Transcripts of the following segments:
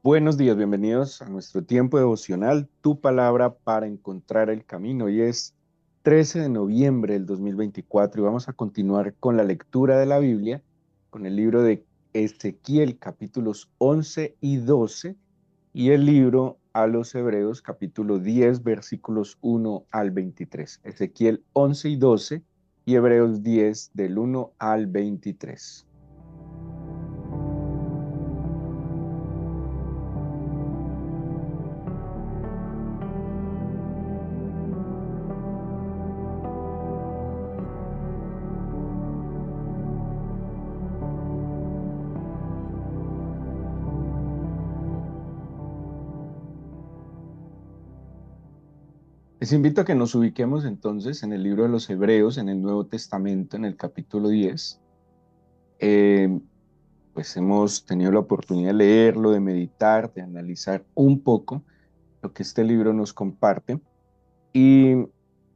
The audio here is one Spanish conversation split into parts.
Buenos días, bienvenidos a nuestro tiempo devocional, tu palabra para encontrar el camino. Hoy es 13 de noviembre del 2024 y vamos a continuar con la lectura de la Biblia, con el libro de Ezequiel capítulos 11 y 12 y el libro a los Hebreos capítulo 10 versículos 1 al 23. Ezequiel 11 y 12 y Hebreos 10 del 1 al 23. Les invito a que nos ubiquemos entonces en el libro de los Hebreos, en el Nuevo Testamento, en el capítulo 10. Eh, pues hemos tenido la oportunidad de leerlo, de meditar, de analizar un poco lo que este libro nos comparte y,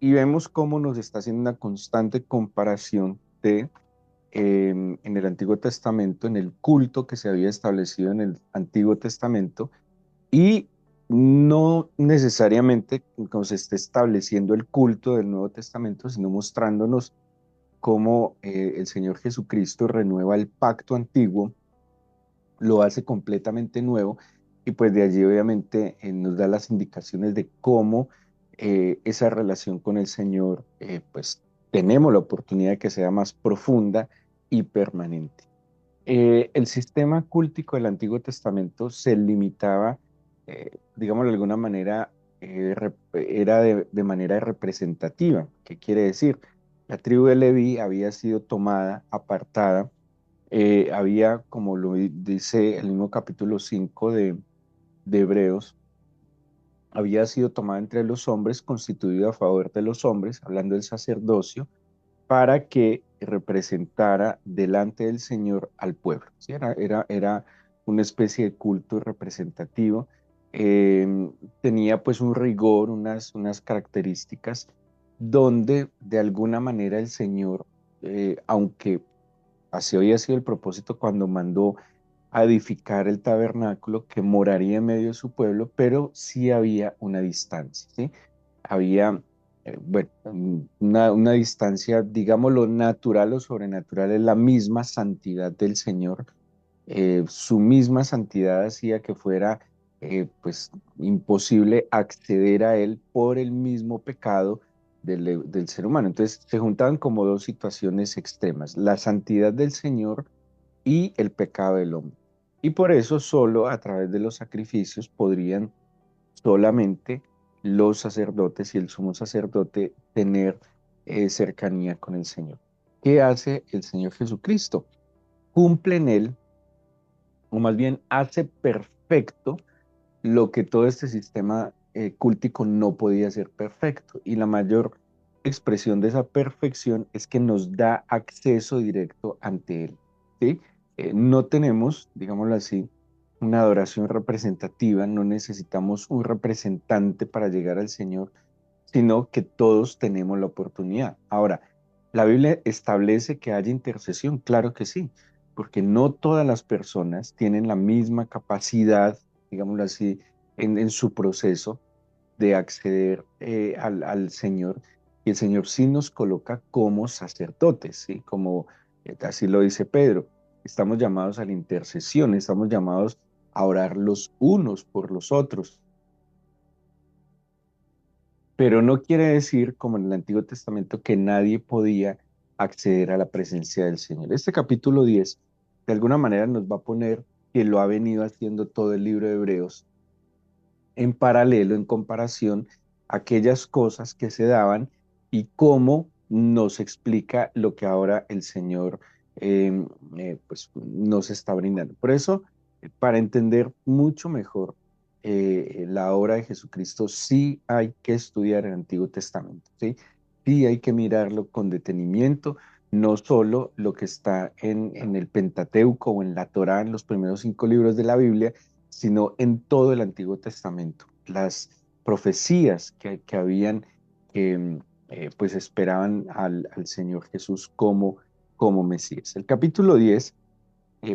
y vemos cómo nos está haciendo una constante comparación en el Antiguo Testamento, en el culto que se había establecido en el Antiguo Testamento y no necesariamente nos esté estableciendo el culto del Nuevo Testamento, sino mostrándonos cómo el Señor Jesucristo renueva el pacto antiguo, lo hace completamente nuevo y pues de allí obviamente nos da las indicaciones de cómo esa relación con el Señor pues tenemos la oportunidad de que sea más profunda y permanente. El sistema cúltico del Antiguo Testamento se limitaba, digamos de alguna manera, era de manera representativa. ¿Qué quiere decir? La tribu de Leví había sido tomada, apartada, había, como lo dice el mismo capítulo 5 de Hebreos, había sido tomada entre los hombres, constituida a favor de los hombres, hablando del sacerdocio, para que representara delante del Señor al pueblo. ¿Sí? Era una especie de culto representativo. eh, Tenía pues un rigor, unas características donde de alguna manera el Señor, aunque así había sido el propósito cuando mandó a edificar el tabernáculo que moraría en medio de su pueblo, pero sí había una distancia, ¿sí? Había, bueno, una distancia, digámoslo, natural o sobrenatural, es la misma santidad del Señor. Su misma santidad hacía que fuera, pues, imposible acceder a Él por el mismo pecado del ser humano. Entonces, se juntaban como dos situaciones extremas, la santidad del Señor y el pecado del hombre. Y por eso solo a través de los sacrificios podrían solamente los sacerdotes y el sumo sacerdote tener cercanía con el Señor. ¿Qué hace el Señor Jesucristo? Cumple en él, o más bien hace perfecto lo que todo este sistema cúltico no podía ser perfecto. Y la mayor expresión de esa perfección es que nos da acceso directo ante Él. ¿Sí? No tenemos, digámoslo así, una adoración representativa, no necesitamos un representante para llegar al Señor, sino que todos tenemos la oportunidad. Ahora, la Biblia establece que haya intercesión, claro que sí, porque no todas las personas tienen la misma capacidad, digámoslo así, en su proceso de acceder al Señor. Y el Señor sí nos coloca como sacerdotes, ¿sí? Como así lo dice Pedro. Estamos llamados a la intercesión, estamos llamados a orar los unos por los otros. Pero no quiere decir, como en el Antiguo Testamento, que nadie podía acceder a la presencia del Señor. Este capítulo 10, de alguna manera, nos va a poner que lo ha venido haciendo todo el libro de Hebreos en paralelo, en comparación, aquellas cosas que se daban y cómo nos explica lo que ahora el Señor eh, pues, nos está brindando. Por eso, para entender mucho mejor la obra de Jesucristo, sí hay que estudiar el Antiguo Testamento, ¿sí? Sí hay que mirarlo con detenimiento, no solo lo que está en el Pentateuco o en la Torá, en los primeros 5 libros de la Biblia, sino en todo el Antiguo Testamento. Las profecías que habían, que pues esperaban al Señor Jesús como Mesías. El capítulo 10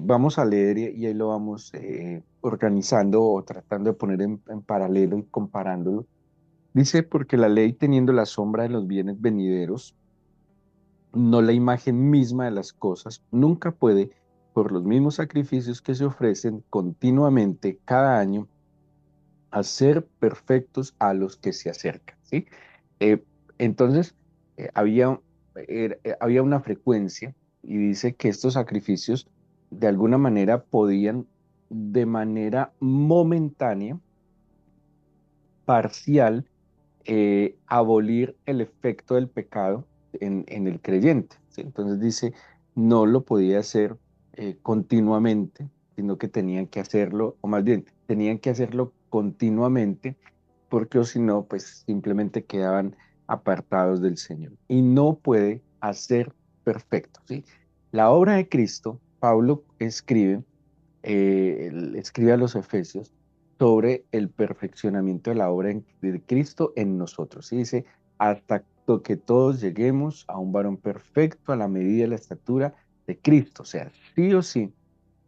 Vamos a leer y ahí lo vamos organizando o tratando de poner en paralelo y comparándolo. Dice, porque la ley teniendo la sombra de los bienes venideros, no la imagen misma de las cosas, nunca puede, por los mismos sacrificios que se ofrecen continuamente cada año, hacer perfectos a los que se acercan, ¿sí? Eh, entonces, había una frecuencia y dice que estos sacrificios de alguna manera podían, de manera momentánea, parcial, abolir el efecto del pecado en el creyente, ¿sí? Entonces dice, no lo podía hacer continuamente, sino que tenían que hacerlo, o más bien, tenían que hacerlo continuamente, porque o si no, pues simplemente quedaban apartados del Señor. Y no puede hacer perfecto, ¿sí? La obra de Cristo, Pablo escribe, él escribe a los Efesios sobre el perfeccionamiento de la obra de Cristo en nosotros. Y dice, hasta que todos lleguemos a un varón perfecto a la medida de la estatura de Cristo. O sea, sí o sí,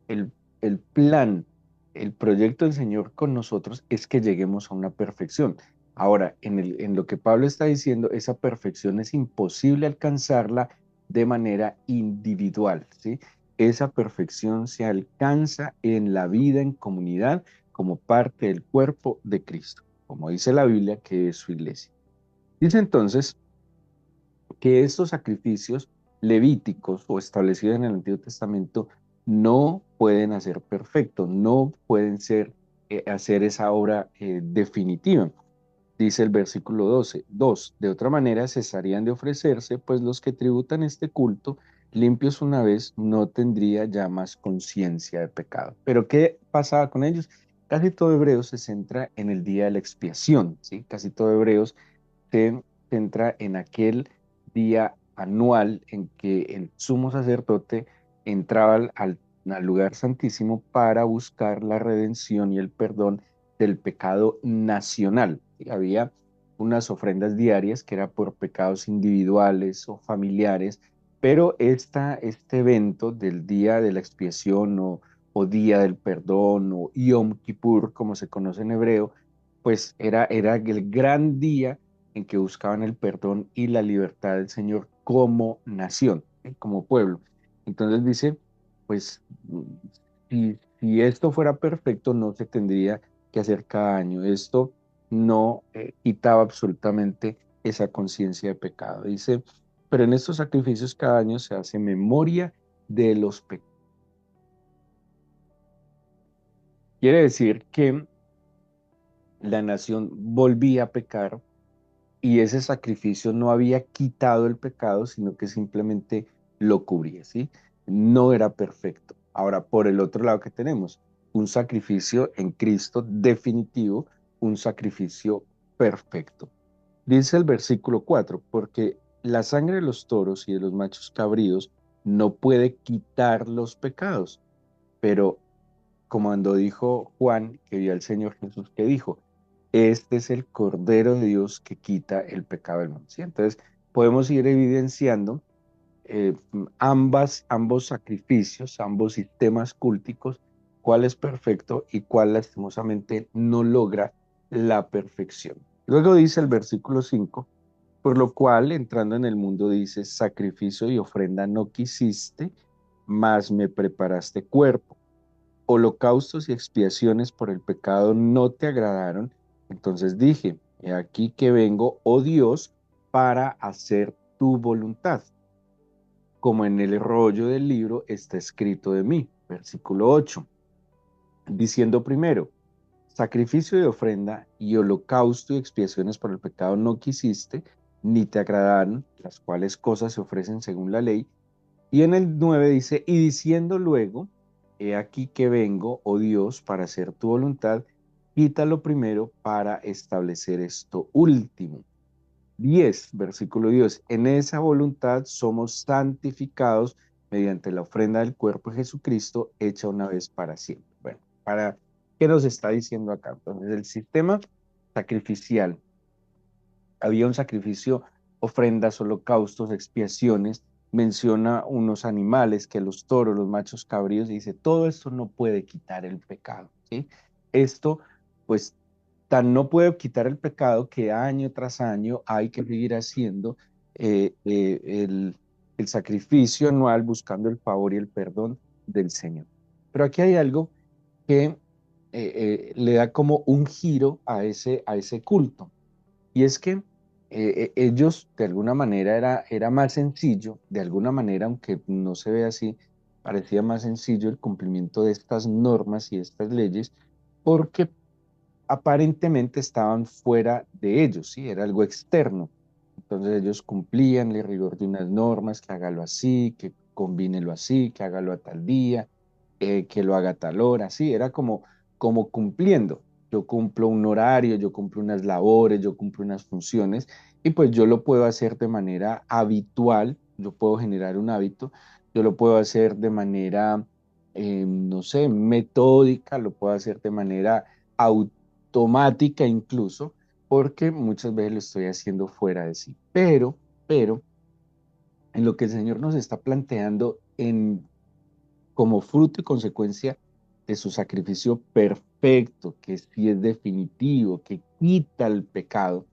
el, el plan, el proyecto del Señor con nosotros es que lleguemos a una perfección. Ahora, en lo que Pablo está diciendo, esa perfección es imposible alcanzarla de manera individual, ¿sí? Esa perfección se alcanza en la vida en comunidad como parte del cuerpo de Cristo, como dice la Biblia, que es su iglesia. Dice entonces que estos sacrificios levíticos o establecidos en el Antiguo Testamento no pueden hacer perfecto, no pueden hacer esa obra definitiva. Dice el versículo 12, 2, de otra manera cesarían de ofrecerse, pues los que tributan este culto, limpios una vez, no tendría ya más conciencia de pecado. Pero ¿qué pasaba con ellos? Casi todo Hebreos se centra en el día de la expiación, ¿sí? Casi todo Hebreos se centra en aquel día anual en que el sumo sacerdote entraba al lugar santísimo para buscar la redención y el perdón del pecado nacional. ¿Sí? Había unas ofrendas diarias que era por pecados individuales o familiares, pero este evento del día de la expiación o día del perdón o Yom Kippur, como se conoce en hebreo, pues era el gran día en que buscaban el perdón y la libertad del Señor como nación, ¿sí? Como pueblo. Entonces dice, pues si esto fuera perfecto, no se tendría que hacer cada año. Esto no quitaba absolutamente esa conciencia de pecado. Dice, pero en estos sacrificios cada año se hace memoria de los pecados. Quiere decir que la nación volvía a pecar y ese sacrificio no había quitado el pecado, sino que simplemente lo cubría, ¿sí? No era perfecto. Ahora, por el otro lado que tenemos, un sacrificio en Cristo definitivo, un sacrificio perfecto. Dice el versículo 4, porque la sangre de los toros y de los machos cabríos no puede quitar los pecados, pero como cuando dijo Juan, que vio al Señor Jesús, que dijo, este es el Cordero de Dios que quita el pecado del mundo. ¿Sí? Entonces, podemos ir evidenciando ambos sacrificios, ambos sistemas cúlticos, cuál es perfecto y cuál lastimosamente no logra la perfección. Luego dice el versículo 5, por lo cual, entrando en el mundo, dice, sacrificio y ofrenda no quisiste, mas me preparaste cuerpo. Holocaustos y expiaciones por el pecado no te agradaron. Entonces dije, he aquí que vengo, oh Dios, para hacer tu voluntad, como en el rollo del libro está escrito de mí. Versículo 8, diciendo primero, sacrificio de ofrenda y holocausto y expiaciones por el pecado no quisiste, ni te agradaron, las cuales cosas se ofrecen según la ley. Y en el 9 dice, y diciendo luego, he aquí que vengo, oh Dios, para hacer tu voluntad, quítalo primero para establecer esto último. 10 versículo 10, en esa voluntad somos santificados mediante la ofrenda del cuerpo de Jesucristo hecha una vez para siempre. Bueno, ¿qué nos está diciendo acá? Entonces, el sistema sacrificial, había un sacrificio, ofrendas, holocaustos, expiaciones menciona unos animales, que los toros, los machos cabríos, y dice, todo esto no puede quitar el pecado, ¿sí? Esto, pues, tan no puede quitar el pecado que año tras año hay que seguir haciendo eh, eh, el, el sacrificio anual buscando el favor y el perdón del Señor. Pero aquí hay algo que le da como un giro a ese culto. Y es que ellos, de alguna manera, era más sencillo, de alguna manera, aunque no se ve así, parecía más sencillo el cumplimiento de estas normas y estas leyes, porque aparentemente estaban fuera de ellos, ¿sí? Era algo externo. Entonces ellos cumplían el rigor de unas normas, que hágalo así, que combínelo así, que hágalo a tal día, que lo haga a tal hora, sí, era como cumpliendo. Yo cumplo un horario, yo cumplo unas labores, yo cumplo unas funciones y pues yo lo puedo hacer de manera habitual, yo puedo generar un hábito, yo lo puedo hacer de manera, no sé, metódica, lo puedo hacer de manera automática incluso, porque muchas veces lo estoy haciendo fuera de sí. Pero, en lo que el Señor nos está planteando como fruto y consecuencia de su sacrificio perfecto, que sí es definitivo, que quita el pecado,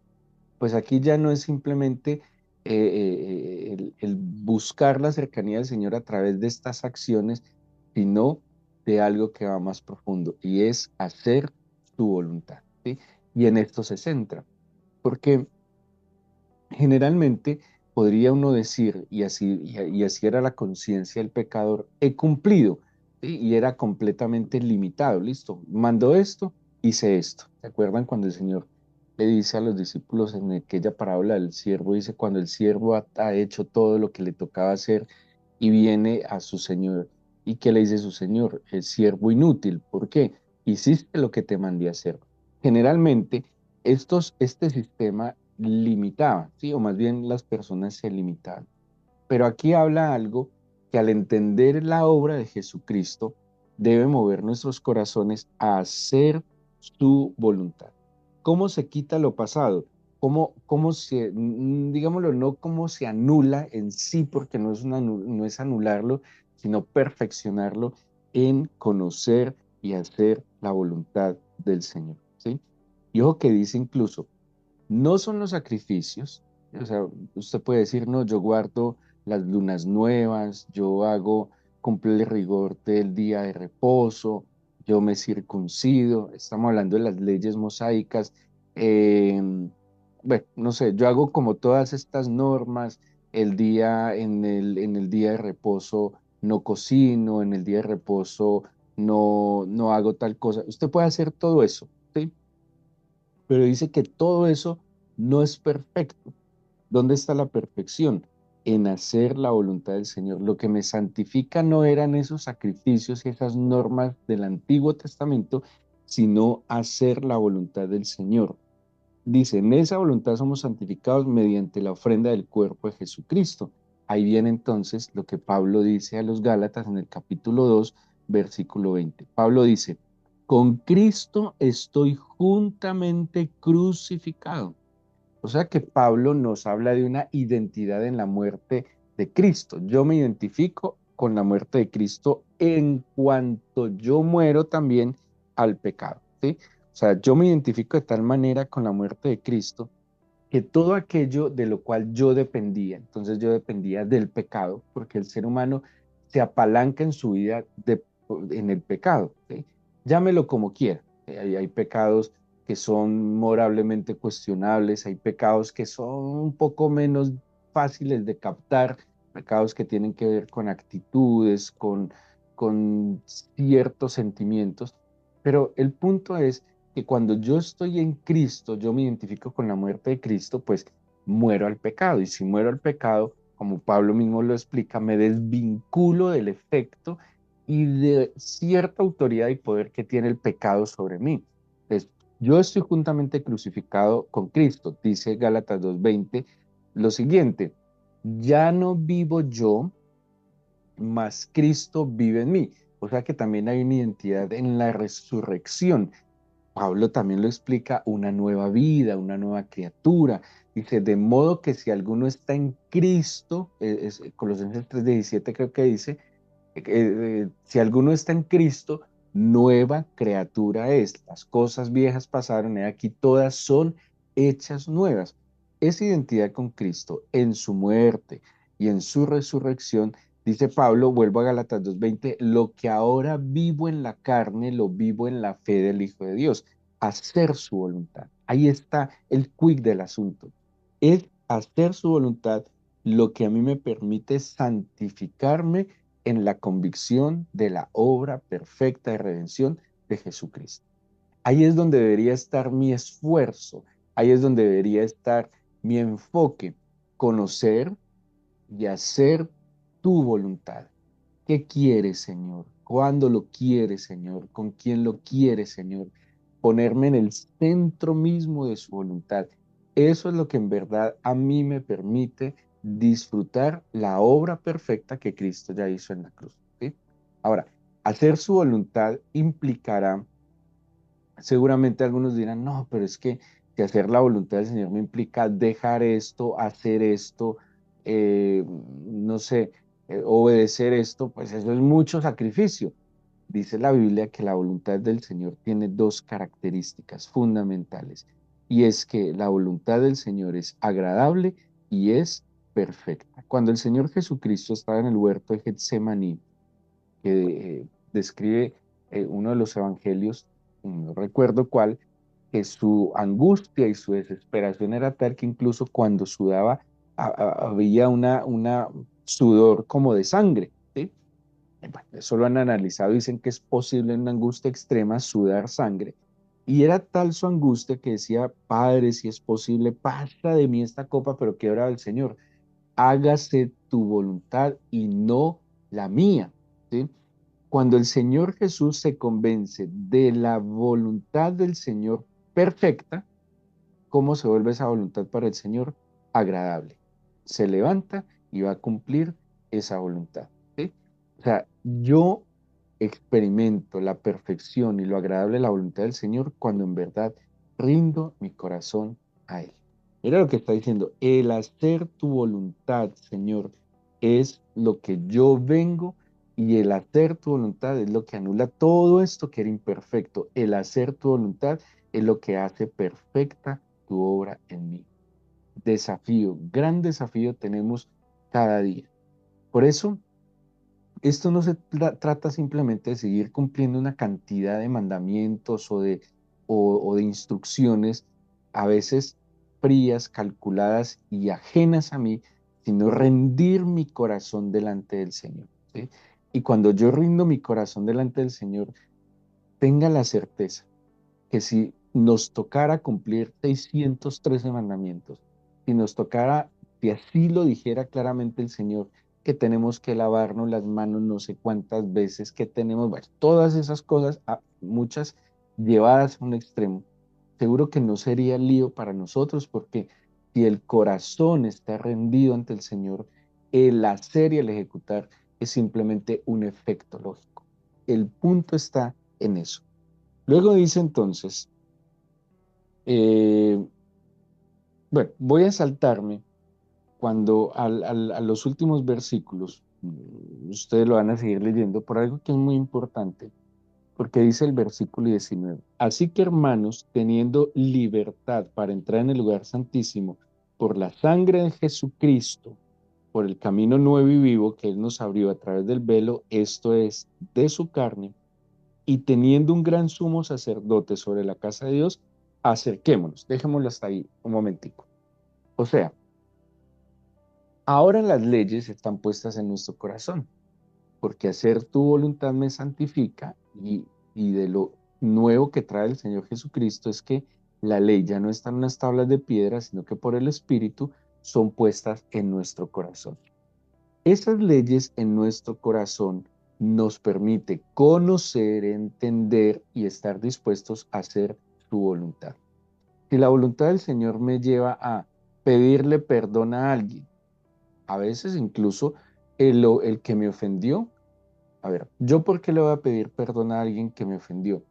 pues aquí ya no es simplemente el buscar la cercanía del Señor a través de estas acciones, sino de algo que va más profundo y es hacer su voluntad, ¿sí? Y en esto se centra, porque generalmente podría uno decir, y así era la conciencia del pecador, he cumplido, ¿sí? Y era completamente limitado, listo, mando esto, hice esto. ¿Se acuerdan cuando el Señor le dice a los discípulos en aquella parábola del siervo, dice, cuando el siervo ha hecho todo lo que le tocaba hacer y viene a su Señor, ¿y qué le dice su Señor? El siervo inútil, ¿por qué? Hiciste lo que te mandé a hacer. Generalmente, este sistema limitaba, ¿sí? O más bien las personas se limitaban. Pero aquí habla algo que al entender la obra de Jesucristo debe mover nuestros corazones a hacer su voluntad. ¿Cómo se quita lo pasado? ¿Cómo se, digámoslo, no cómo se anula en sí, porque no es anularlo, sino perfeccionarlo en conocer y hacer la voluntad del Señor, ¿sí? Y ojo que dice incluso, no son los sacrificios, o sea, usted puede decir, no, yo guardo las lunas nuevas, yo hago, cumplo el rigor del día de reposo, yo me circuncido, estamos hablando de las leyes mosaicas, eh, bueno, no sé, yo hago como todas estas normas, en el día de reposo no cocino, en el día de reposo no hago tal cosa. Usted puede hacer todo eso, ¿sí? Pero dice que todo eso no es perfecto. ¿Dónde está la perfección? En hacer la voluntad del Señor. Lo que me santifica no eran esos sacrificios y esas normas del Antiguo Testamento, sino hacer la voluntad del Señor. Dice, en esa voluntad somos santificados mediante la ofrenda del cuerpo de Jesucristo. Ahí viene entonces lo que Pablo dice a los Gálatas en el capítulo 2, versículo 20. Pablo dice, con Cristo estoy juntamente crucificado. O sea que Pablo nos habla de una identidad en la muerte de Cristo. Yo me identifico con la muerte de Cristo en cuanto yo muero también al pecado, ¿sí? O sea, yo me identifico de tal manera con la muerte de Cristo que todo aquello de lo cual yo dependía, entonces yo dependía del pecado, porque el ser humano se apalanca en su vida en el pecado, ¿sí? Llámelo como quiera. Hay pecados que son moralmente cuestionables, hay pecados que son un poco menos fáciles de captar, pecados que tienen que ver con actitudes, con ciertos sentimientos, pero el punto es que cuando yo estoy en Cristo, yo me identifico con la muerte de Cristo, pues muero al pecado. Y si muero al pecado, como Pablo mismo lo explica, me desvinculo del efecto y de cierta autoridad y poder que tiene el pecado sobre mí. Entonces, yo estoy juntamente crucificado con Cristo, dice Gálatas 2:20, lo siguiente, ya no vivo yo, mas Cristo vive en mí. O sea que también hay una identidad en la resurrección. Pablo también lo explica, una nueva vida, una nueva criatura. Dice, de modo que si alguno está en Cristo, Colosenses 3:17 creo que dice, si alguno está en Cristo, nueva criatura es. Las cosas viejas pasaron y aquí todas son hechas nuevas. Esa identidad con Cristo en su muerte y en su resurrección, dice Pablo, vuelvo a Gálatas 2:20, lo que ahora vivo en la carne, lo vivo en la fe del Hijo de Dios, hacer su voluntad. Ahí está el quick del asunto. Es hacer su voluntad lo que a mí me permite santificarme en la convicción de la obra perfecta de redención de Jesucristo. Ahí es donde debería estar mi esfuerzo, ahí es donde debería estar mi enfoque, conocer y hacer tu voluntad. ¿Qué quieres, Señor? ¿Cuándo lo quieres, Señor? ¿Con quién lo quieres, Señor? Ponerme en el centro mismo de su voluntad. Eso es lo que en verdad a mí me permite disfrutar la obra perfecta que Cristo ya hizo en la cruz. ¿Sí? Ahora, hacer su voluntad implicará, seguramente algunos dirán, no, pero es que si hacer la voluntad del Señor me implica dejar esto, hacer esto, no sé, obedecer esto, pues eso es mucho sacrificio. Dice la Biblia que la voluntad del Señor tiene dos características fundamentales, y es que la voluntad del Señor es agradable y es perfecta. Cuando el Señor Jesucristo estaba en el huerto de Getsemaní, que describe uno de los evangelios, no recuerdo cuál, que su angustia y su desesperación era tal que incluso cuando sudaba había una sudor como de sangre, ¿sí? Bueno, eso lo han analizado, dicen que es posible en una angustia extrema sudar sangre. Y era tal su angustia que decía, Padre, si es posible, pasa de mí esta copa, pero que oraba el Señor, hágase tu voluntad y no la mía, ¿sí? Cuando el Señor Jesús se convence de la voluntad del Señor perfecta, ¿cómo se vuelve esa voluntad para el Señor? Agradable. Se levanta y va a cumplir esa voluntad, ¿sí? O sea, yo experimento la perfección y lo agradable de la voluntad del Señor cuando en verdad rindo mi corazón a Él. Mira lo que está diciendo, el hacer tu voluntad, Señor, es lo que yo vengo, y el hacer tu voluntad es lo que anula todo esto que era imperfecto. El hacer tu voluntad es lo que hace perfecta tu obra en mí. Desafío, gran desafío tenemos cada día. Por eso, esto no se trata simplemente de seguir cumpliendo una cantidad de mandamientos o de instrucciones, a veces frías, calculadas y ajenas a mí, sino rendir mi corazón delante del Señor, ¿sí? Y cuando yo rindo mi corazón delante del Señor, tenga la certeza que si nos tocara cumplir 613 mandamientos, si nos tocara, si así lo dijera claramente el Señor, que tenemos que lavarnos las manos no sé cuántas veces, que tenemos, bueno, todas esas cosas, muchas llevadas a un extremo, seguro que no sería lío para nosotros, porque si el corazón está rendido ante el Señor, el hacer y el ejecutar es simplemente un efecto lógico. El punto está en eso. Luego dice entonces, eh, bueno, voy a saltarme cuando a los últimos versículos, ustedes lo van a seguir leyendo por algo que es muy importante, porque dice el versículo 19, así que hermanos, teniendo libertad para entrar en el lugar santísimo por la sangre de Jesucristo, por el camino nuevo y vivo que Él nos abrió a través del velo, esto es, de su carne, y teniendo un gran sumo sacerdote sobre la casa de Dios, acerquémonos, dejémoslo hasta ahí un momentico. O sea, ahora las leyes están puestas en nuestro corazón, porque hacer tu voluntad me santifica, y de lo nuevo que trae el Señor Jesucristo es que la ley ya no está en unas tablas de piedra, sino que por el Espíritu son puestas en nuestro corazón. Esas leyes en nuestro corazón nos permite conocer, entender y estar dispuestos a hacer su voluntad. Si la voluntad del Señor me lleva a pedirle perdón a alguien, a veces incluso el que me ofendió, a ver, ¿yo por qué le voy a pedir perdón a alguien que me ofendió?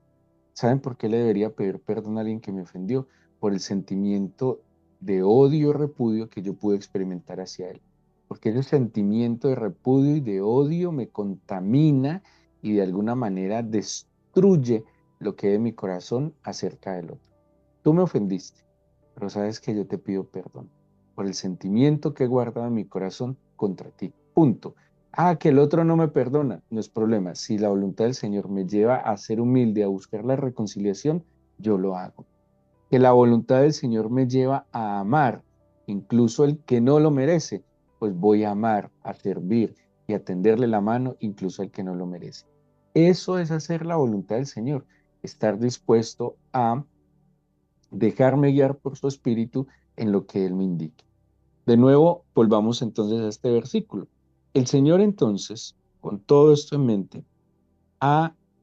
¿Saben por qué le debería pedir perdón a alguien que me ofendió? Por el sentimiento de odio, repudio que yo pude experimentar hacia él. Porque ese sentimiento de repudio y de odio me contamina y de alguna manera destruye lo que hay en mi corazón acerca del otro. Tú me ofendiste, pero sabes que yo te pido perdón por el sentimiento que he guardado en mi corazón contra ti. Punto. Ah, que el otro no me perdona, no es problema. Si la voluntad del Señor me lleva a ser humilde, a buscar la reconciliación, yo lo hago. Que la voluntad del Señor me lleva a amar, incluso el que no lo merece, pues voy a amar, a servir y a tenderle la mano, incluso al que no lo merece. Eso es hacer la voluntad del Señor, estar dispuesto a dejarme guiar por su espíritu en lo que Él me indique. De nuevo, volvamos entonces a este versículo. El Señor entonces, con todo esto en mente,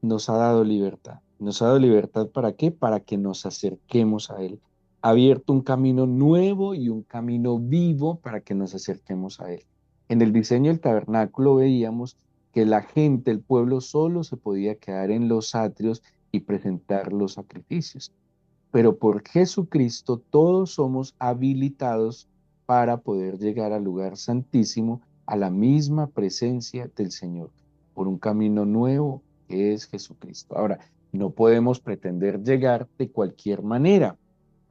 nos ha dado libertad. ¿Nos ha dado libertad para qué? Para que nos acerquemos a Él. Ha abierto un camino nuevo y un camino vivo para que nos acerquemos a Él. En el diseño del tabernáculo veíamos que la gente, el pueblo, solo se podía quedar en los atrios y presentar los sacrificios. Pero por Jesucristo todos somos habilitados para poder llegar al lugar santísimo, a la misma presencia del Señor, por un camino nuevo que es Jesucristo. Ahora, no podemos pretender llegar de cualquier manera,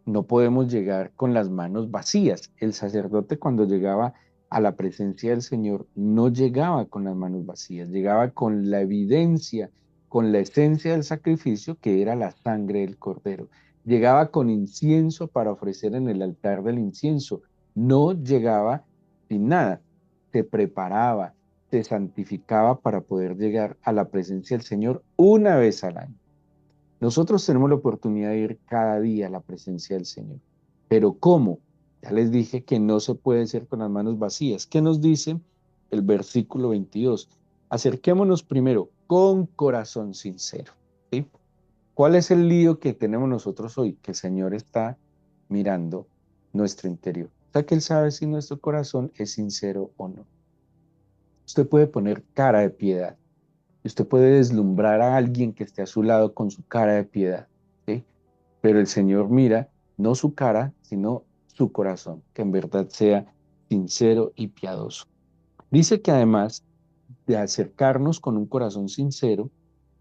no podemos llegar con las manos vacías. El sacerdote cuando llegaba a la presencia del Señor no llegaba con las manos vacías, llegaba con la evidencia, con la esencia del sacrificio que era la sangre del cordero. Llegaba con incienso para ofrecer en el altar del incienso. No llegaba sin nada. Se preparaba, se santificaba para poder llegar a la presencia del Señor una vez al año. Nosotros tenemos la oportunidad de ir cada día a la presencia del Señor. Pero ¿cómo? Ya les dije que no se puede ser con las manos vacías. ¿Qué nos dice el versículo 22? Acerquémonos primero con corazón sincero. ¿Sí? ¿Cuál es el lío que tenemos nosotros hoy? Que el Señor está mirando nuestro interior. O sea que Él sabe si nuestro corazón es sincero o no. Usted puede poner cara de piedad. Usted puede deslumbrar a alguien que esté a su lado con su cara de piedad, ¿sí? Pero el Señor mira no su cara, sino su corazón, que en verdad sea sincero y piadoso. Dice que además de acercarnos con un corazón sincero,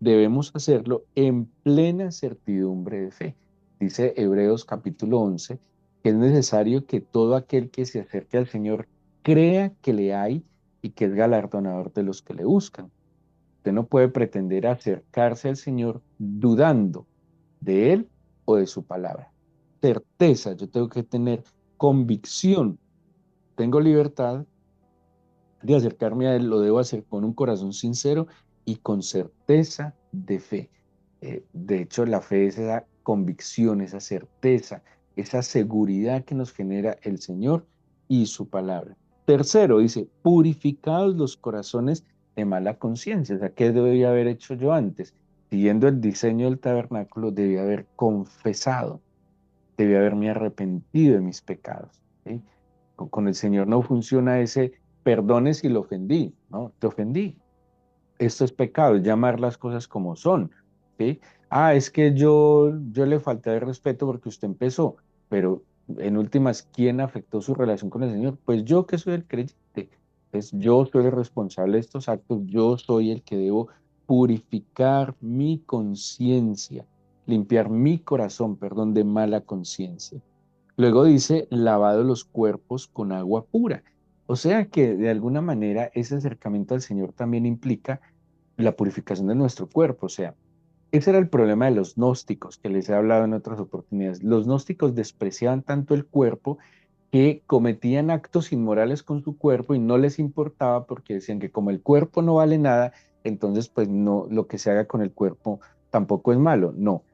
debemos hacerlo en plena certidumbre de fe. Dice Hebreos capítulo 11 que es necesario que todo aquel que se acerque al Señor crea que le hay y que es galardonador de los que le buscan. Usted no puede pretender acercarse al Señor dudando de Él o de su palabra. Certeza, yo tengo que tener convicción. Tengo libertad de acercarme a Él, lo debo hacer con un corazón sincero y con certeza de fe. De hecho, la fe es esa convicción, esa certeza, esa seguridad que nos genera el Señor y su palabra. Tercero, dice, purificados los corazones de mala conciencia. O sea, ¿qué debía haber hecho yo antes? Siguiendo el diseño del tabernáculo, debía haber confesado, debía haberme arrepentido de mis pecados. ¿Sí? Con el Señor no funciona ese perdone si lo ofendí, ¿no? Te ofendí. Esto es pecado, es llamar las cosas como son, ¿sí? Ah, es que yo le falté de respeto porque usted empezó, pero en últimas, ¿quién afectó su relación con el Señor? Pues yo que soy el creyente, pues yo soy el responsable de estos actos, yo soy el que debo purificar mi conciencia, limpiar mi corazón, perdón, de mala conciencia. Luego dice, lavado los cuerpos con agua pura. O sea que de alguna manera ese acercamiento al Señor también implica la purificación de nuestro cuerpo. O sea, ese era el problema de los gnósticos que les he hablado en otras oportunidades. Los gnósticos despreciaban tanto el cuerpo que cometían actos inmorales con su cuerpo y no les importaba porque decían que como el cuerpo no vale nada, entonces pues no, lo que se haga con el cuerpo tampoco es malo. No,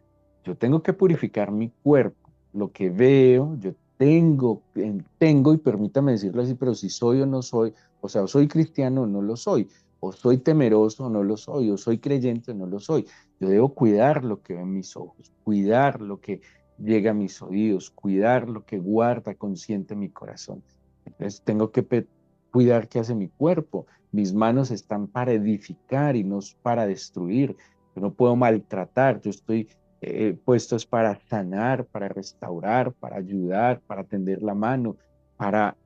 yo tengo que purificar mi cuerpo, lo que veo, yo tengo, y permítame decirlo así, pero si soy o no soy, o sea, o soy cristiano o no lo soy, o soy temeroso o no lo soy, o soy creyente o no lo soy. Yo debo cuidar lo que ven mis ojos, cuidar lo que llega a mis oídos, cuidar lo que guarda consciente mi corazón. Entonces tengo que cuidar qué hace mi cuerpo. Mis manos están para edificar y no para destruir. Yo no puedo maltratar, yo estoy puestos para sanar, para restaurar, para ayudar, para tender la mano, para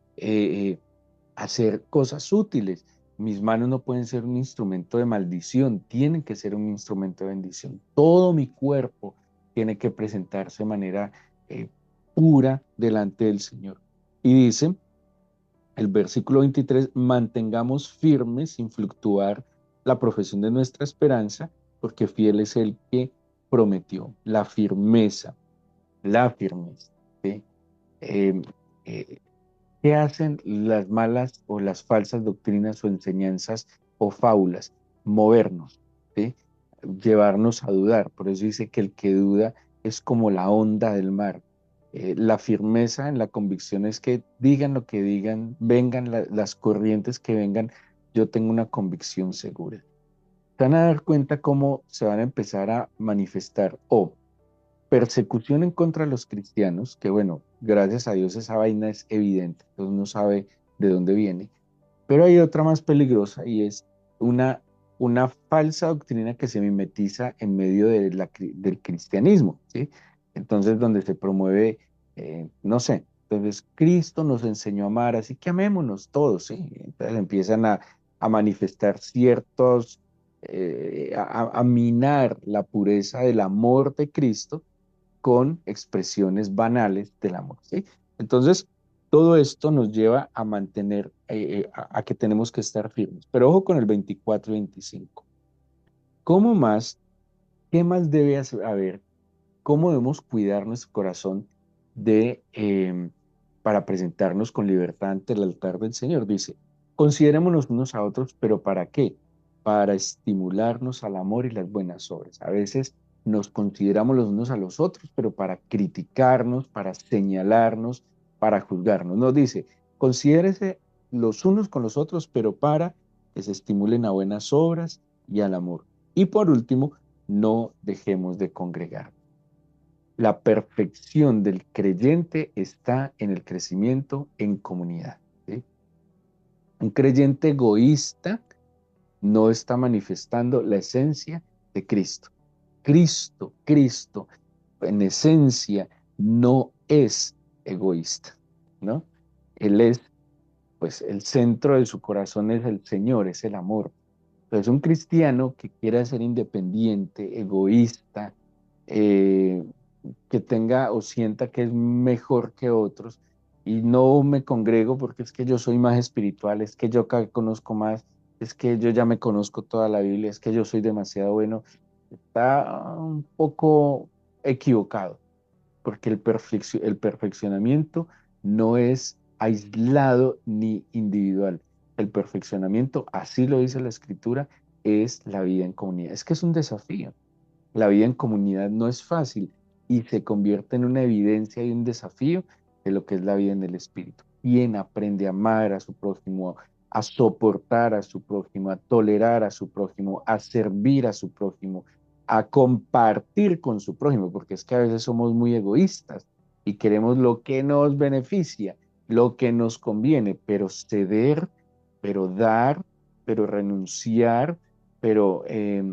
hacer cosas útiles. Mis manos no pueden ser un instrumento de maldición, tienen que ser un instrumento de bendición. Todo mi cuerpo tiene que presentarse de manera eh, pura delante del Señor. Y dice el versículo 23: mantengamos firmes sin fluctuar la profesión de nuestra esperanza, porque fiel es el que prometió. La firmeza. ¿Sí? Eh, eh, ¿Qué hacen las malas o las falsas doctrinas o enseñanzas o fábulas? Movernos, ¿sí? Llevarnos a dudar. Por eso dice que el que duda es como la onda del mar. La firmeza en la convicción es que digan lo que digan, vengan las corrientes que vengan, yo tengo una convicción segura. Se van a dar cuenta cómo se van a empezar a manifestar o persecución en contra de los cristianos, que bueno, gracias a Dios esa vaina es evidente, entonces uno sabe de dónde viene, pero hay otra más peligrosa y es una, una falsa doctrina que se mimetiza en medio de del cristianismo, ¿sí? Entonces donde se promueve, no sé, entonces Cristo nos enseñó a amar, así que amémonos todos, ¿sí? Entonces empiezan a manifestar ciertos, a minar la pureza del amor de Cristo con expresiones banales del amor, ¿sí? Entonces, todo esto nos lleva a mantener, a que tenemos que estar firmes. Pero ojo con el 24 y 25. ¿Cómo más? ¿Qué más debe haber? ¿Cómo debemos cuidar nuestro corazón para presentarnos con libertad ante el altar del Señor? Dice, considerémonos unos a otros, pero ¿para qué? Para estimularnos al amor y las buenas obras. A veces nos consideramos los unos a los otros, pero para criticarnos, para señalarnos, para juzgarnos. Nos dice, considérese los unos con los otros, pero para que se estimulen a buenas obras y al amor. Y por último, no dejemos de congregar. La perfección del creyente está en el crecimiento en comunidad, ¿sí? Un creyente egoísta no está manifestando la esencia de Cristo. Cristo, en esencia, no es egoísta, ¿no? Él es, pues, el centro de su corazón es el Señor, es el amor. Entonces, un cristiano que quiera ser independiente, egoísta, eh, que tenga o sienta que es mejor que otros y no me congrego porque es que yo soy más espiritual, es que yo conozco más, es que yo ya me conozco toda la Biblia, es que yo soy demasiado bueno, está un poco equivocado porque el perfeccionamiento no es aislado ni individual. El perfeccionamiento, así lo dice la escritura, es la vida en comunidad. Es que es un desafío. La vida en comunidad no es fácil y se convierte en una evidencia y un desafío de lo que es la vida en el espíritu. ¿Quién aprende a amar a su prójimo, a soportar a su prójimo, a tolerar a su prójimo, a servir a su prójimo, a compartir con su prójimo? Porque es que a veces somos muy egoístas y queremos lo que nos beneficia, lo que nos conviene, pero ceder, pero dar, pero renunciar, pero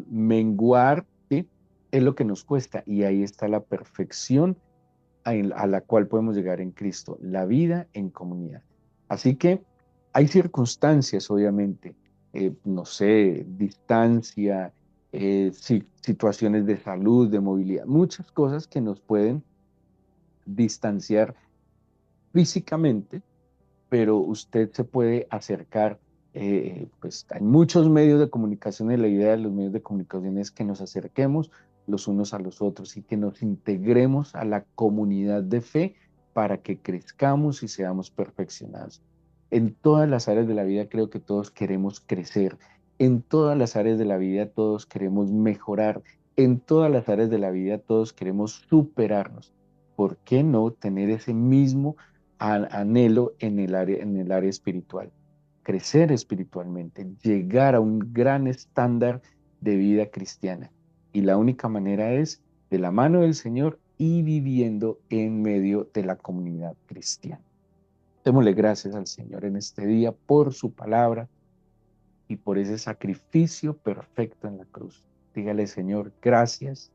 menguar, ¿sí? Es lo que nos cuesta y ahí está la perfección a la cual podemos llegar en Cristo, la vida en comunidad. Así que hay circunstancias, obviamente, no sé, distancia, situaciones de salud, de movilidad, muchas cosas que nos pueden distanciar físicamente, pero usted se puede acercar, pues hay muchos medios de comunicación y la idea de los medios de comunicación es que nos acerquemos los unos a los otros y que nos integremos a la comunidad de fe para que crezcamos y seamos perfeccionados. En todas las áreas de la vida creo que todos queremos crecer, en todas las áreas de la vida todos queremos mejorar, en todas las áreas de la vida todos queremos superarnos. ¿Por qué no tener ese mismo anhelo en el área espiritual? Crecer espiritualmente, llegar a un gran estándar de vida cristiana. Y la única manera es de la mano del Señor y viviendo en medio de la comunidad cristiana. Démosle gracias al Señor en este día por su palabra y por ese sacrificio perfecto en la cruz. Dígale, Señor, gracias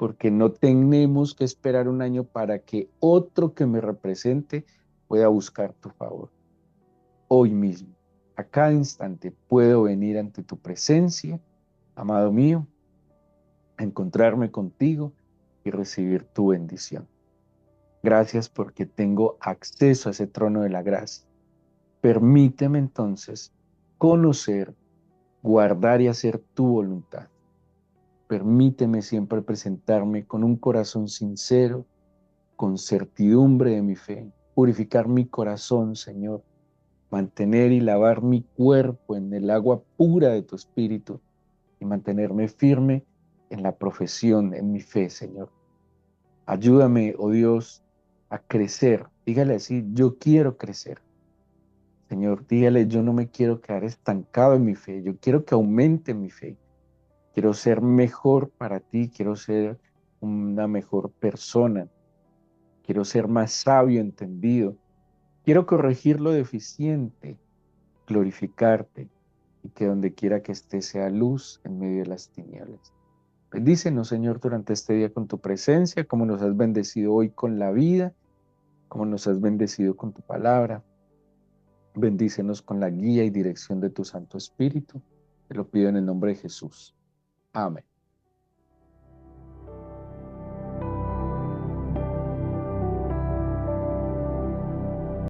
porque no tenemos que esperar un año para que otro que me represente pueda buscar tu favor. Hoy mismo, a cada instante, puedo venir ante tu presencia, amado mío, a encontrarme contigo y recibir tu bendición. Gracias porque tengo acceso a ese trono de la gracia. Permíteme entonces conocer, guardar y hacer tu voluntad. Permíteme siempre presentarme con un corazón sincero, con certidumbre de mi fe, purificar mi corazón, Señor, mantener y lavar mi cuerpo en el agua pura de tu espíritu y mantenerme firme en la profesión, en mi fe, Señor. Ayúdame, oh Dios, a crecer. Dígale así, yo quiero crecer. Señor, dígale, yo no me quiero quedar estancado en mi fe, yo quiero que aumente mi fe. Quiero ser mejor para ti, quiero ser una mejor persona, quiero ser más sabio, entendido. Quiero corregir lo deficiente, glorificarte y que donde quiera que esté sea luz en medio de las tinieblas. Bendícenos, Señor, durante este día con tu presencia, como nos has bendecido hoy con la vida, como nos has bendecido con tu palabra. Bendícenos con la guía y dirección de tu Santo Espíritu. Te lo pido en el nombre de Jesús. Amén.